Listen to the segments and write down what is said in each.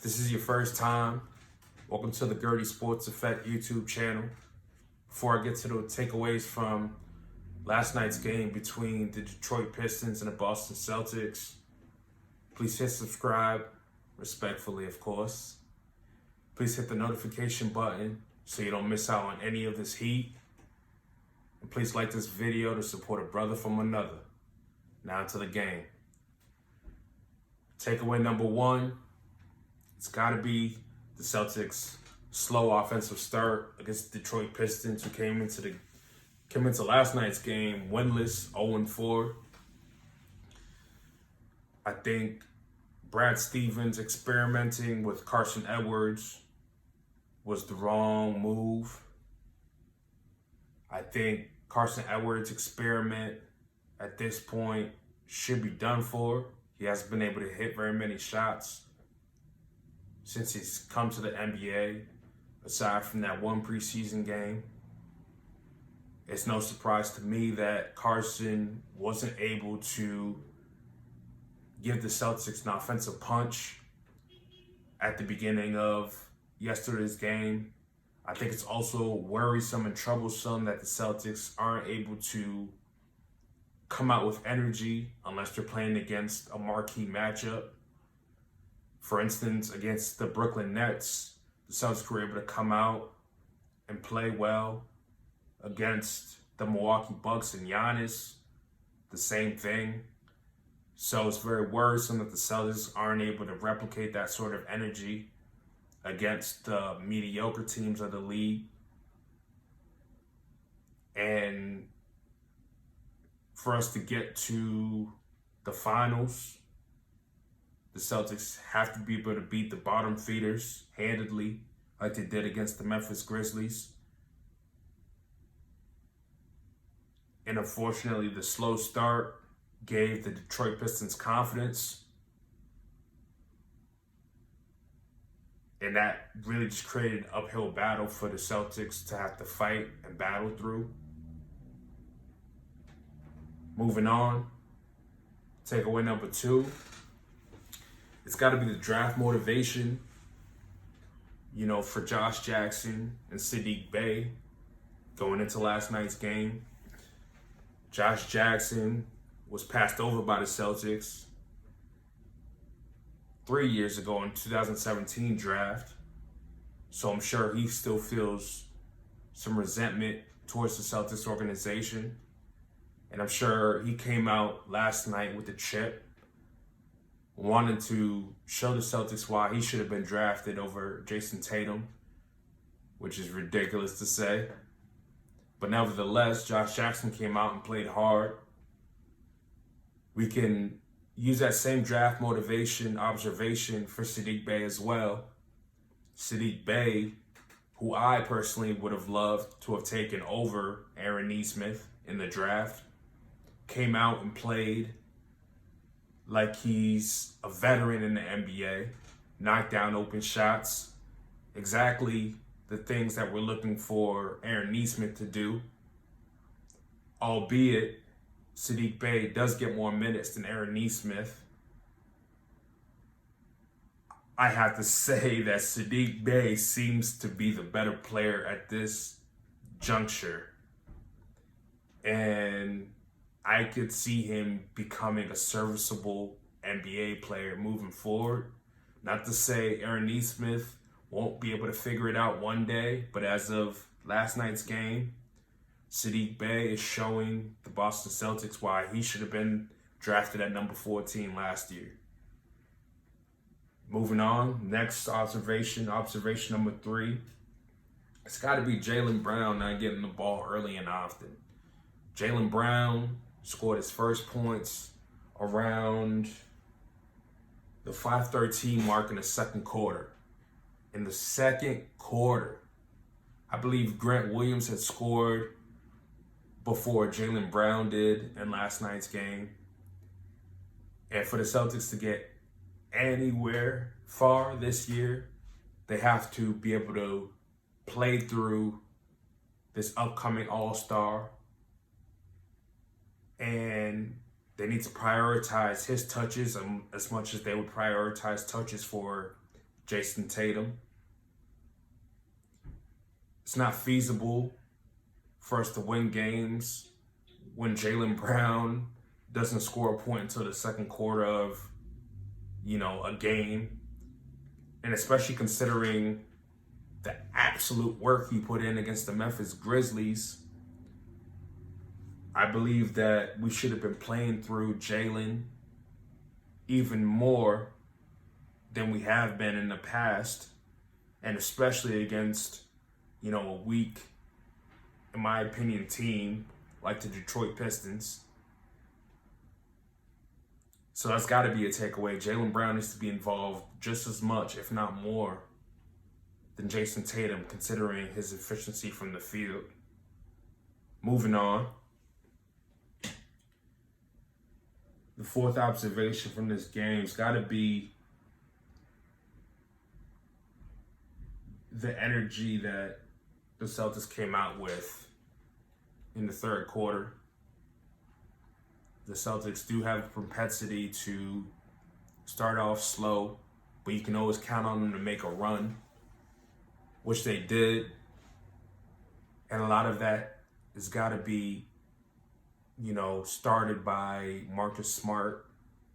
this is your first time, welcome to the Gertie Sports Effect YouTube channel. Before I get to the takeaways from last night's game between the Detroit Pistons and the Boston Celtics, please hit subscribe, respectfully of course. Please hit the notification button so you don't miss out on any of this heat. And please like this video to support a brother from another. Now to the game. Takeaway number one, it's got to be the Celtics' slow offensive start against the Detroit Pistons, who came into last night's game winless, 0-4. I think Brad Stevens experimenting with Carson Edwards was the wrong move. I think Carson Edwards' experiment at this point should be done for. He hasn't been able to hit very many shots since he's come to the NBA, aside from that one preseason game. It's no surprise to me that Carson wasn't able to give the Celtics an offensive punch at the beginning of yesterday's game. I think it's also worrisome and troublesome that the Celtics aren't able to come out with energy unless they're playing against a marquee matchup. For instance, against the Brooklyn Nets, the Celtics were able to come out and play well. Against the Milwaukee Bucks and Giannis, the same thing. So it's very worrisome that the Celtics aren't able to replicate that sort of energy against the mediocre teams of the league. And for us to get to the finals, the Celtics have to be able to beat the bottom feeders handedly, like they did against the Memphis Grizzlies. And unfortunately, the slow start gave the Detroit Pistons confidence. And that really just created an uphill battle for the Celtics to have to fight and battle through. Moving on, takeaway number two. It's got to be the draft motivation, for Josh Jackson and Saddiq Bey going into last night's game. Josh Jackson was passed over by the Celtics 3 years ago in 2017 draft. So I'm sure he still feels some resentment towards the Celtics organization. And I'm sure he came out last night with a chip, wanting to show the Celtics why he should have been drafted over Jason Tatum, which is ridiculous to say. But nevertheless, Josh Jackson came out and played hard. We can use that same draft motivation observation for Saddiq Bey as well. Saddiq Bey, who I personally would have loved to have taken over Aaron Nesmith in the draft, came out and played like he's a veteran in the NBA, knocked down open shots, exactly the things that we're looking for Aaron Nesmith to do. Albeit, Saddiq Bey does get more minutes than Aaron Nesmith. I have to say that Saddiq Bey seems to be the better player at this juncture. And I could see him becoming a serviceable NBA player moving forward. Not to say Aaron Nesmith won't be able to figure it out one day, but as of last night's game, Saddiq Bey is showing the Boston Celtics why he should have been drafted at number 14 last year. Moving on, next observation number three. It's got to be Jaylen Brown not getting the ball early and often. Jaylen Brown scored his first points around the 5:13 mark in the second quarter. In the second quarter, I believe Grant Williams had scored before Jaylen Brown did in last night's game. And for the Celtics to get anywhere far this year, they have to be able to play through this upcoming All-Star. And they need to prioritize his touches as much as they would prioritize touches for Jason Tatum. It's not feasible for us to win games when Jaylen Brown doesn't score a point until the second quarter of, a game. And especially considering the absolute work he put in against the Memphis Grizzlies, I believe that we should have been playing through Jaylen even more than we have been in the past, and especially against, a weak, in my opinion, team like the Detroit Pistons. So that's got to be a takeaway. Jaylen Brown needs to be involved just as much, if not more, than Jason Tatum, considering his efficiency from the field. Moving on. The fourth observation from this game's got to be the energy that the Celtics came out with in the third quarter. The Celtics do have a propensity to start off slow, but you can always count on them to make a run, which they did. And a lot of that has got to be, started by Marcus Smart,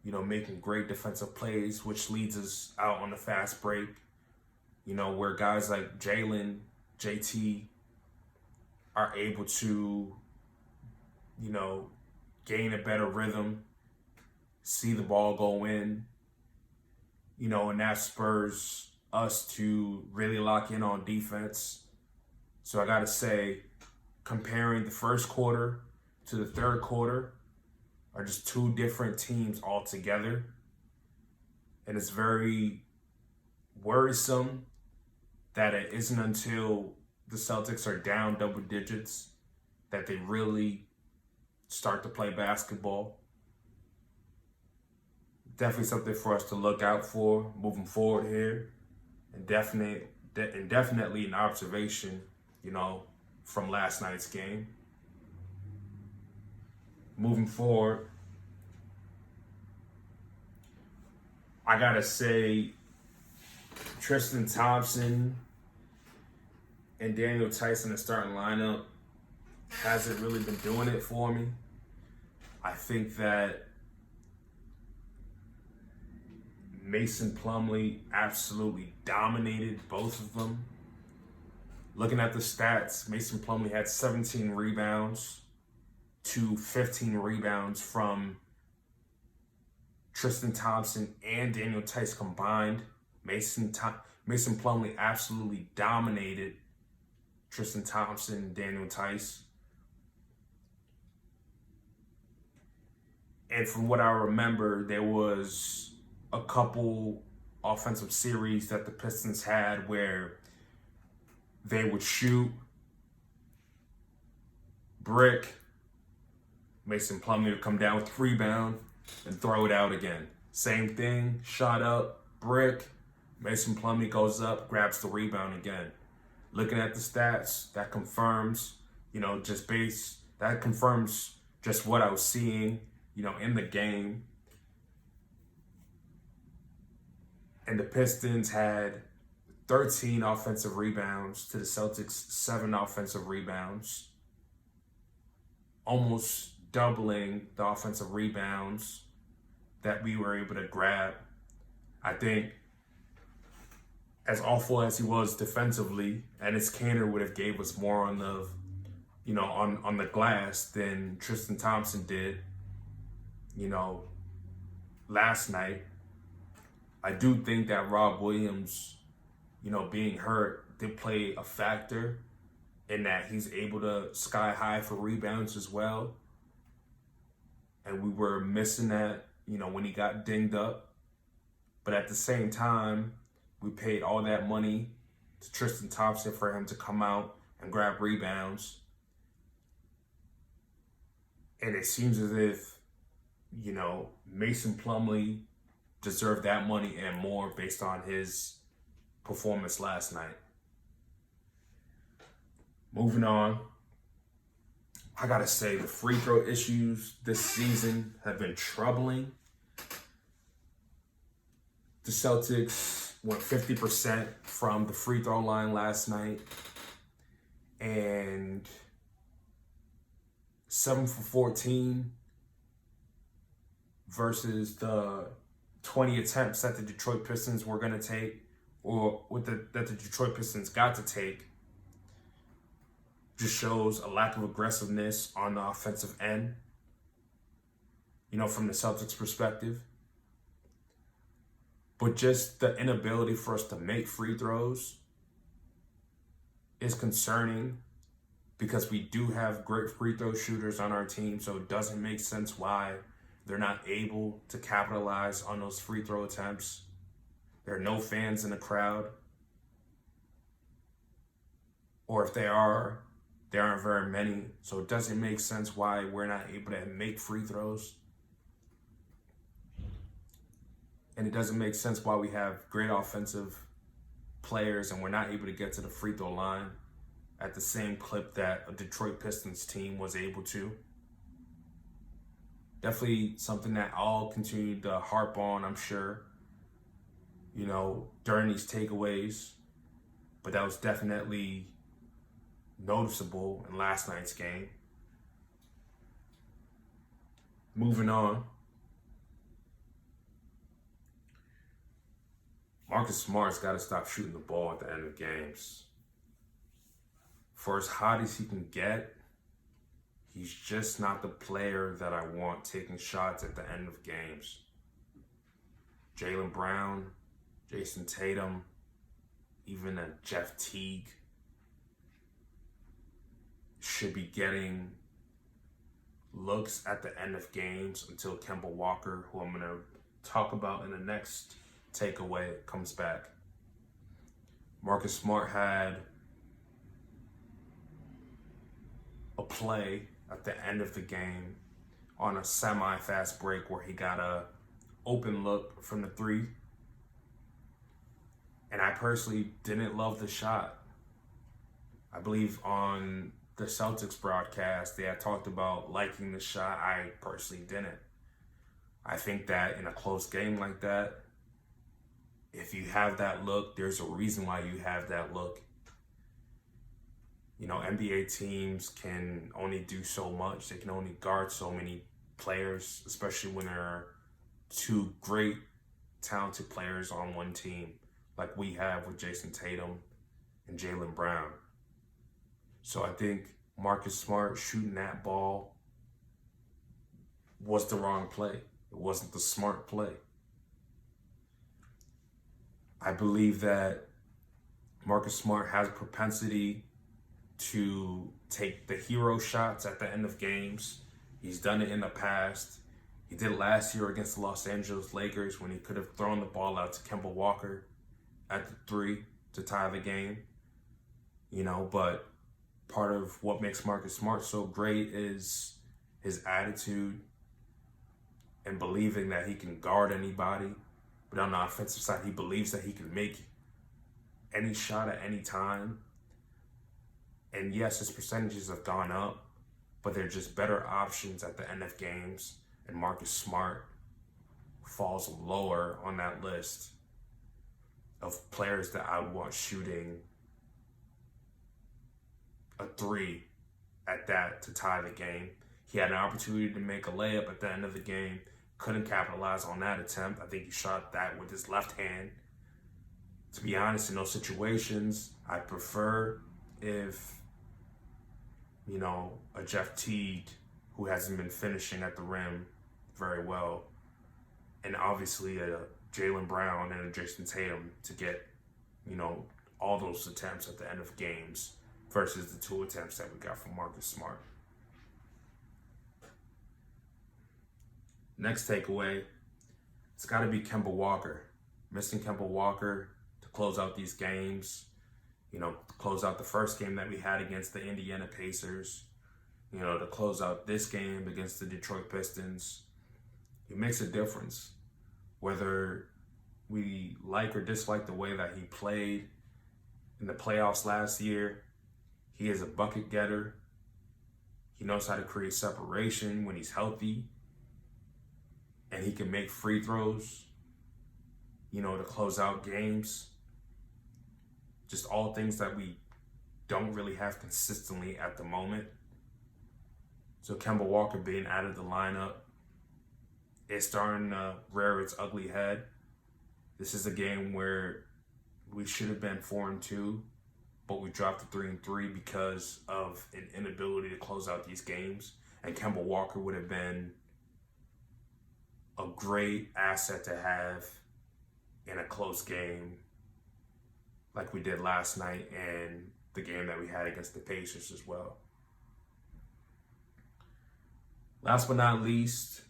making great defensive plays, which leads us out on the fast break, where guys like Jaylen, JT are able to, gain a better rhythm, see the ball go in, and that spurs us to really lock in on defense. So I got to say, comparing the first quarter to the third quarter are just two different teams altogether. And it's very worrisome that it isn't until the Celtics are down double digits that they really start to play basketball. Definitely something for us to look out for moving forward here. And definitely an observation, from last night's game. Moving forward, I gotta say, Tristan Thompson and Daniel Tice in the starting lineup hasn't really been doing it for me. I think that Mason Plumlee absolutely dominated both of them. Looking at the stats, Mason Plumlee had 17 rebounds to 15 rebounds from Tristan Thompson and Daniel Tice combined. Mason Plumlee absolutely dominated Tristan Thompson and Daniel Tice. And from what I remember, there was a couple offensive series that the Pistons had where they would shoot, brick, Mason Plumlee would come down with rebound and throw it out again. Same thing, shot up, brick, Mason Plumlee goes up, grabs the rebound again. Looking at the stats, that confirms, that confirms just what I was seeing, in the game. And the Pistons had 13 offensive rebounds to the Celtics' 7 offensive rebounds, almost doubling the offensive rebounds that we were able to grab. I think as awful as he was defensively, Enes Kanter would have gave us more on the, on the glass than Tristan Thompson did, last night. I do think that Rob Williams, being hurt did play a factor in that he's able to sky high for rebounds as well. And we were missing that, when he got dinged up. But at the same time, we paid all that money to Tristan Thompson for him to come out and grab rebounds. And it seems as if, Mason Plumlee deserved that money and more based on his performance last night. Moving on, I gotta say the free throw issues this season have been troubling. The Celtics, went 50% from the free throw line last night, and 7 for 14 versus the 20 attempts that the Detroit Pistons were going to take, or that the Detroit Pistons got to take, just shows a lack of aggressiveness on the offensive end, from the Celtics perspective. But just the inability for us to make free throws is concerning, because we do have great free throw shooters on our team, so it doesn't make sense why they're not able to capitalize on those free throw attempts. There are no fans in the crowd, or if they are, there aren't very many, so it doesn't make sense why we're not able to make free throws. And it doesn't make sense why we have great offensive players and we're not able to get to the free throw line at the same clip that a Detroit Pistons team was able to. Definitely something that I'll continue to harp on, I'm sure, during these takeaways. But that was definitely noticeable in last night's game. Moving on. Marcus Smart's got to stop shooting the ball at the end of games. For as hot as he can get, he's just not the player that I want taking shots at the end of games. Jaylen Brown, Jason Tatum, even a Jeff Teague should be getting looks at the end of games until Kemba Walker, who I'm going to talk about in the next takeaway, comes back. Marcus Smart had a play at the end of the game on a semi-fast break where he got a open look from the three. And I personally didn't love the shot. I believe on the Celtics broadcast, they had talked about liking the shot. I personally didn't. I think that in a close game like that, if you have that look, there's a reason why you have that look. NBA teams can only do so much. They can only guard so many players, especially when there are two great, talented players on one team, like we have with Jason Tatum and Jaylen Brown. So I think Marcus Smart shooting that ball was the wrong play. It wasn't the smart play. I believe that Marcus Smart has a propensity to take the hero shots at the end of games. He's done it in the past. He did it last year against the Los Angeles Lakers when he could have thrown the ball out to Kemba Walker at the three to tie the game. But part of what makes Marcus Smart so great is his attitude and believing that he can guard anybody. But on the offensive side, he believes that he can make any shot at any time. And yes, his percentages have gone up, but they're just better options at the end of games. And Marcus Smart falls lower on that list of players that I would want shooting a three at that to tie the game. He had an opportunity to make a layup at the end of the game. Couldn't capitalize on that attempt. I think he shot that with his left hand. To be honest, in those situations, I prefer if, a Jeff Teague, who hasn't been finishing at the rim very well, and obviously a Jaylen Brown and a Jason Tatum to get, all those attempts at the end of games versus the 2 attempts that we got from Marcus Smart. Next takeaway, it's got to be Kemba Walker. Missing Kemba Walker to close out these games, to close out the first game that we had against the Indiana Pacers, to close out this game against the Detroit Pistons. It makes a difference. Whether we like or dislike the way that he played in the playoffs last year, he is a bucket getter. He knows how to create separation when he's healthy. And he can make free throws. to close out games. Just all things that we don't really have consistently at the moment. So Kemba Walker being out of the lineup is starting to rear its ugly head. This is a game where we should have been 4-2, but we dropped to 3-3 because of an inability to close out these games. And Kemba Walker would have been a great asset to have in a close game like we did last night and the game that we had against the Pacers as well. Last but not least,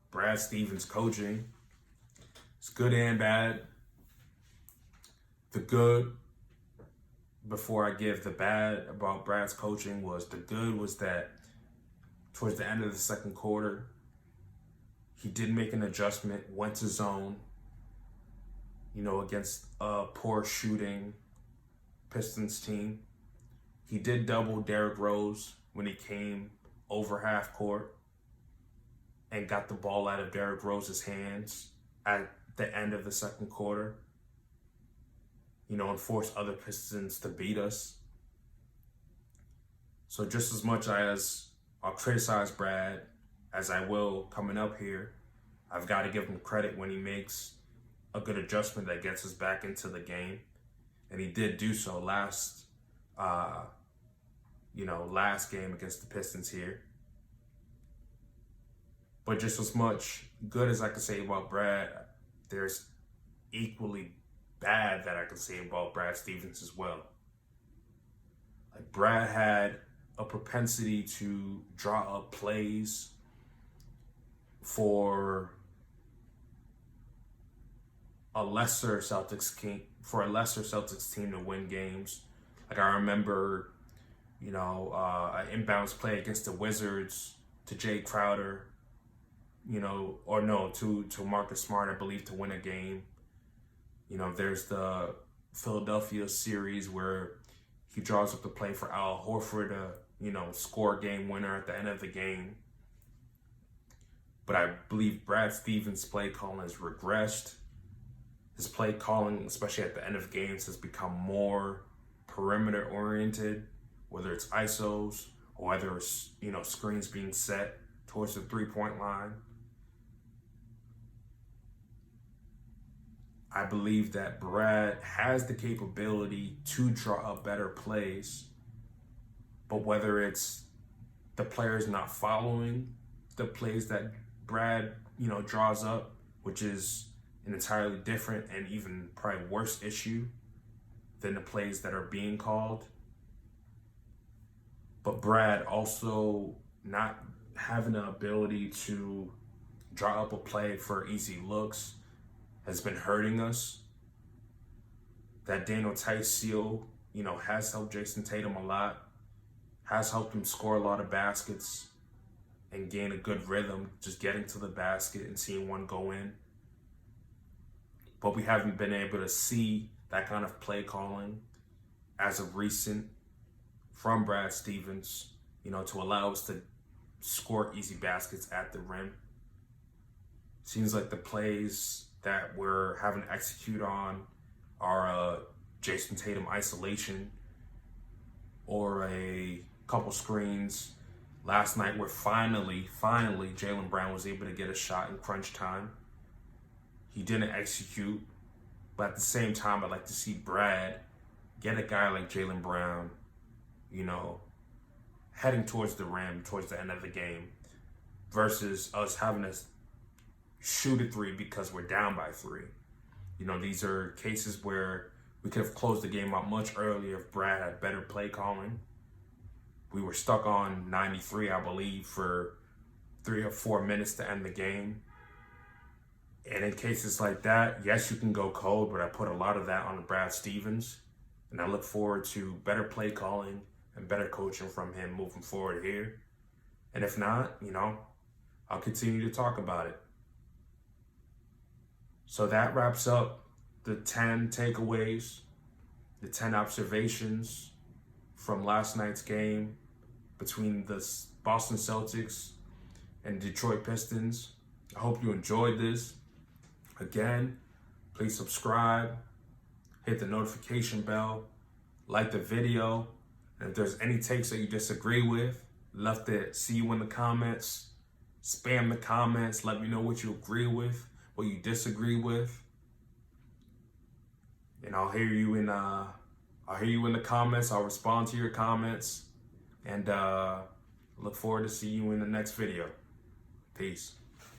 Brad Stevens coaching. It's good and bad. The good, before I give the bad about Brad's coaching, was the good was that towards the end of the second quarter, he did make an adjustment, went to zone, against a poor shooting Pistons team. He did double Derrick Rose when he came over half court and got the ball out of Derrick Rose's hands at the end of the second quarter, and forced other Pistons to beat us. So just as much as I'll criticize Brad as I will coming up here, I've got to give him credit when he makes a good adjustment that gets us back into the game. And he did do so last game against the Pistons here. But just as much good as I could say about Brad, there's equally bad that I can say about Brad Stevens as well. Like, Brad had a propensity to draw up plays for a lesser Celtics team to win games. Like, I remember, an inbounds play against the Wizards to Jay Crowder, to Marcus Smart, I believe, to win a game. There's the Philadelphia series where he draws up the play for Al Horford to, score a game winner at the end of the game. But I believe Brad Stevens' play calling has regressed. His play calling, especially at the end of games, has become more perimeter oriented, whether it's ISOs or whether it's, screens being set towards the 3-point line. I believe that Brad has the capability to draw up better plays, but whether it's the players not following the plays that Brad, draws up, which is an entirely different and even probably worse issue than the plays that are being called. But Brad also not having the ability to draw up a play for easy looks has been hurting us. That Daniel Tice seal, has helped Jason Tatum a lot, has helped him score a lot of baskets and gain a good rhythm, just getting to the basket and seeing one go in. But we haven't been able to see that kind of play calling as of recent from Brad Stevens, to allow us to score easy baskets at the rim. Seems like the plays that we're having to execute on are Jason Tatum isolation or a couple screens. Last night, where finally, Jaylen Brown was able to get a shot in crunch time. He didn't execute, but at the same time, I'd like to see Brad get a guy like Jaylen Brown, heading towards the rim, towards the end of the game, versus us having to shoot a 3 because we're down by 3. These are cases where we could have closed the game out much earlier if Brad had better play calling. We were stuck on 93, I believe, for 3 or 4 minutes to end the game. And in cases like that, yes, you can go cold, but I put a lot of that on Brad Stevens. And I look forward to better play calling and better coaching from him moving forward here. And if not, I'll continue to talk about it. So that wraps up the 10 takeaways, the 10 observations from last night's game between the Boston Celtics and Detroit Pistons. I hope you enjoyed this. Again, please subscribe, hit the notification bell, like the video. And if there's any takes that you disagree with, love to see you in the comments. Spam the comments. Let me know what you agree with, what you disagree with. And I'll hear you in the comments. I'll respond to your comments. And look forward to seeing you in the next video. Peace.